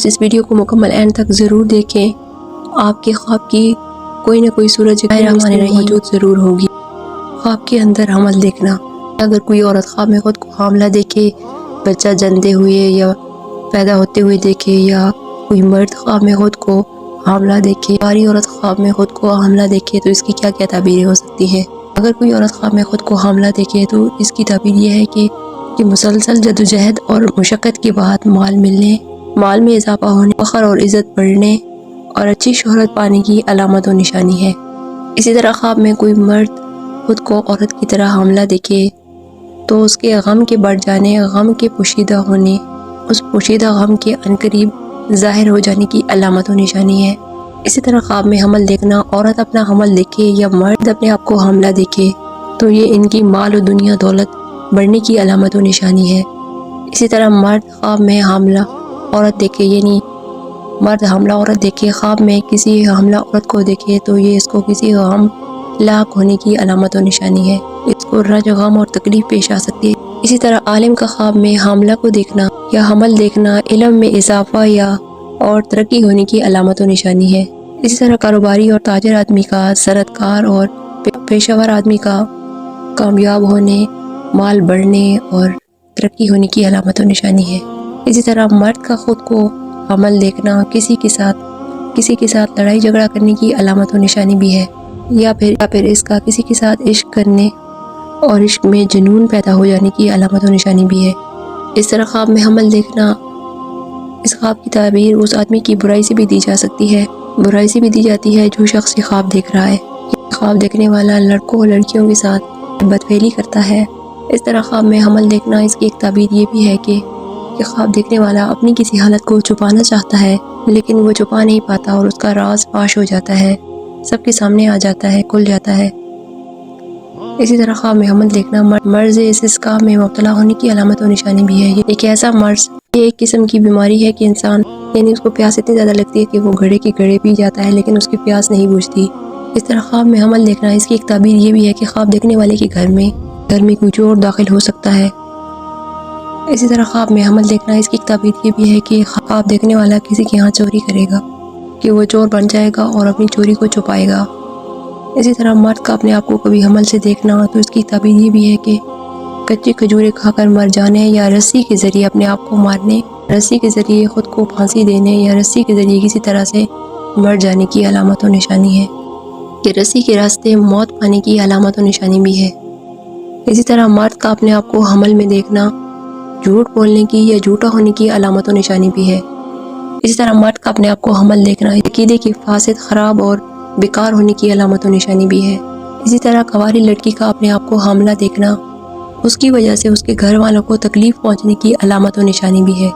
اس video کو مکمل and تک ضرور دیکھیں، آپ کے خواب کی کوئی نہ کوئی صورت موجود ضرور ہوگی۔ خواب کے اندر حمل دیکھنا، اگر کوئی عورت خواب میں خود کو حاملہ دیکھے، بچہ جنتے ہوئے یا پیدا ہوتے ہوئے دیکھے، یا کوئی مرد خواب میں خود کو حاملہ دیکھے، ساری عورت خواب میں خود کو حاملہ دیکھے تو اس کی کیا کیا تعبیریں ہو سکتی ہیں؟ اگر کوئی عورت خواب میں خود کو حاملہ دیکھے تو اس کی تعبیر یہ ہے کہ مسلسل جدوجہد اور مشقت کے بعد مال میں اضافہ ہونے، فخر اور عزت بڑھنے اور اچھی شہرت پانے کی علامت و نشانی ہے۔ اسی طرح خواب میں کوئی مرد خود کو عورت کی طرح حاملہ دیکھے تو اس کے غم کے بڑھ جانے، غم کے پوشیدہ ہونے، اس پوشیدہ غم کے عنقریب ظاہر ہو جانے کی علامت و نشانی ہے۔ اسی طرح خواب میں حمل دیکھنا، عورت اپنا حمل دیکھے یا مرد اپنے آپ کو حاملہ دیکھے تو یہ ان کی مال و دنیا دولت بڑھنے کی علامت و نشانی ہے۔ اسی طرح مرد خواب میں حاملہ عورت دیکھے، یعنی مرد حاملہ عورت دیکھے، خواب میں کسی حاملہ عورت کو دیکھے تو یہ اس کو کسی غم لاحق ہونے کی علامت و نشانی ہے، اس کو رنج، غم اور تکلیف پیش آ سکتی ہے۔ اسی طرح عالم کا خواب میں حاملہ کو دیکھنا یا حمل دیکھنا علم میں اضافہ یا اور ترقی ہونے کی علامت و نشانی ہے۔ اسی طرح کاروباری اور تاجر آدمی کا، صنعت کار اور پیشہ ور آدمی کا کامیاب ہونے، مال بڑھنے اور ترقی ہونے کی علامت و نشانی ہے۔ اسی طرح مرد کا خود کو حمل دیکھنا کسی کے ساتھ لڑائی جھگڑا کرنے کی علامت و نشانی بھی ہے، یا پھر اس کا کسی کے ساتھ عشق کرنے اور عشق میں جنون پیدا ہو جانے کی علامت و نشانی بھی ہے۔ اس طرح خواب میں حمل دیکھنا، اس خواب کی تعبیر اس آدمی کی برائی سے بھی دی جا سکتی ہے، برائی سے بھی دی جاتی ہے جو شخص یہ خواب دیکھ رہا ہے۔ خواب دیکھنے والا لڑکوں اور لڑکیوں کے ساتھ بدفعلی کرتا ہے۔ اس طرح خواب میں حمل دیکھنا، اس کی ایک تعبیر یہ بھی ہے کہ خواب دیکھنے والا اپنی کسی حالت کو چھپانا چاہتا ہے لیکن وہ چھپا نہیں پاتا اور اس کا راز فاش ہو جاتا ہے، سب کے سامنے آ جاتا ہے، کھل جاتا ہے۔ اسی طرح خواب میں حمل دیکھنا مرض استسقاء میں مبتلا ہونے کی علامت و نشانی بھی ہے۔ ایک ایسا مرض، یہ ایک قسم کی بیماری ہے کہ انسان یعنی اس کو پیاس اتنی زیادہ لگتی ہے کہ وہ گھڑے کی گھڑے پی جاتا ہے لیکن اس کی پیاس نہیں بجھتی۔ اس طرح خواب میں حمل دیکھنا، اس کی ایک تعبیر یہ بھی ہے کہ خواب دیکھنے والے کے گھر میں کوئی چور داخل ہو سکتا ہے۔ اسی طرح خواب میں حمل دیکھنا، اس کی ایک تعبیر یہ بھی ہے کہ خواب دیکھنے والا کسی کے ہاں چوری کرے گا، کہ وہ چور بن جائے گا اور اپنی چوری کو چھپائے گا۔ اسی طرح مرد کا اپنے آپ کو کبھی حمل سے دیکھنا تو اس کی تعبیر یہ بھی ہے کہ کچی کھجوریں کھا کر مر جانے یا رسی کے ذریعے اپنے آپ کو مارنے، رسی کے ذریعے خود کو پھانسی دینے یا رسی کے ذریعے کسی طرح سے مر جانے کی علامت و نشانی ہے، کہ رسی کے راستے موت پانے کی علامت و نشانی بھی ہے۔ اسی طرح مرد کا اپنے آپ کو حمل میں دیکھنا جھوٹ بولنے کی یا جھوٹا ہونے کی علامت و نشانی بھی ہے۔ اسی طرح مرد کا اپنے آپ کو حمل دیکھنا عقیدے کی فاسد، خراب اور بیکار ہونے کی علامت و نشانی بھی ہے۔ اسی طرح کنواری لڑکی کا اپنے آپ کو حاملہ دیکھنا اس کی وجہ سے اس کے گھر والوں کو تکلیف پہنچنے کی علامت و نشانی بھی ہے۔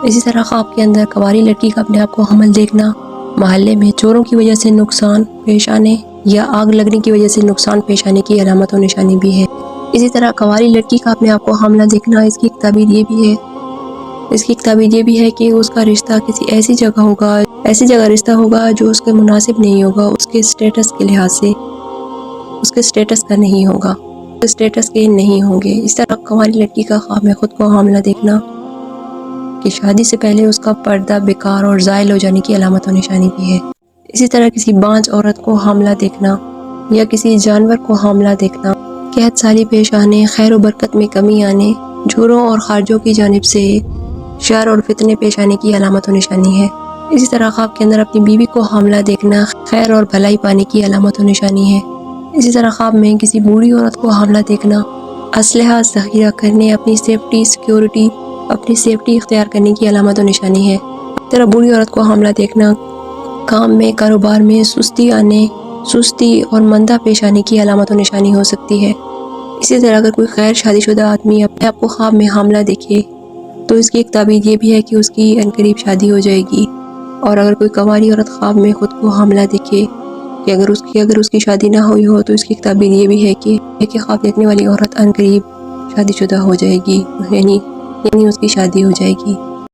اسی طرح خواب کے اندر کنواری لڑکی کا اپنے آپ کو حمل دیکھنا محلے میں چوروں کی وجہ سے نقصان پیش آنے یا آگ لگنے کی وجہ سے نقصان پیش آنے کی علامت و نشانی بھی ہے۔ اسی طرح کنواری لڑکی کا اپنے آپ کو حاملہ دیکھنا، اس کی ایک تعبیر یہ بھی ہے کہ اس کا رشتہ کسی ایسی جگہ رشتہ ہوگا جو اس کے مناسب نہیں ہوگا، اس کے سٹیٹس کے لحاظ سے اس کے سٹیٹس کا نہیں ہوگا، سٹیٹس کے نہیں ہوں گے۔ اس طرح کنواری لڑکی کا خواب میں خود کو حاملہ دیکھنا کہ شادی سے پہلے اس کا پردہ بیکار اور زائل ہو جانے کی علامت و نشانی بھی ہے۔ اسی طرح کسی بانجھ عورت کو حاملہ دیکھنا یا کسی جانور کو حاملہ دیکھنا قحط سالی پیش آنے، خیر و برکت میں کمی آنے، جھوروں اور خارجوں کی جانب سے شر اور فتنے پیش آنے کی علامت و نشانی ہے۔ اسی طرح خواب کے اندر اپنی بیوی کو حاملہ دیکھنا خیر اور بھلائی پانے کی علامت و نشانی ہے۔ اسی طرح خواب میں کسی بوڑھی عورت کو حاملہ دیکھنا اسلحہ ذخیرہ کرنے، اپنی سیفٹی اختیار کرنے کی علامت و نشانی ہے۔ اس طرح بوڑھی عورت کو حاملہ دیکھنا کام میں، کاروبار میں سستی اور مندہ پیش آنے کی علامت و نشانی ہو سکتی ہے۔ اسی طرح اگر کوئی غیر شادی شدہ آدمی اپنے آپ کو خواب میں حاملہ دیکھے تو اس کی ایک تعبیر یہ بھی ہے کہ اس کی عنقریب شادی ہو جائے گی، اور اگر کوئی کنواری عورت خواب میں خود کو حاملہ دیکھے کہ اگر اس کی شادی نہ ہوئی ہو تو اس کی ایک تعبیر یہ بھی ہے کہ خواب دیکھنے والی عورت عنقریب شادی شدہ ہو جائے گی، یعنی اس کی شادی ہو جائے گی۔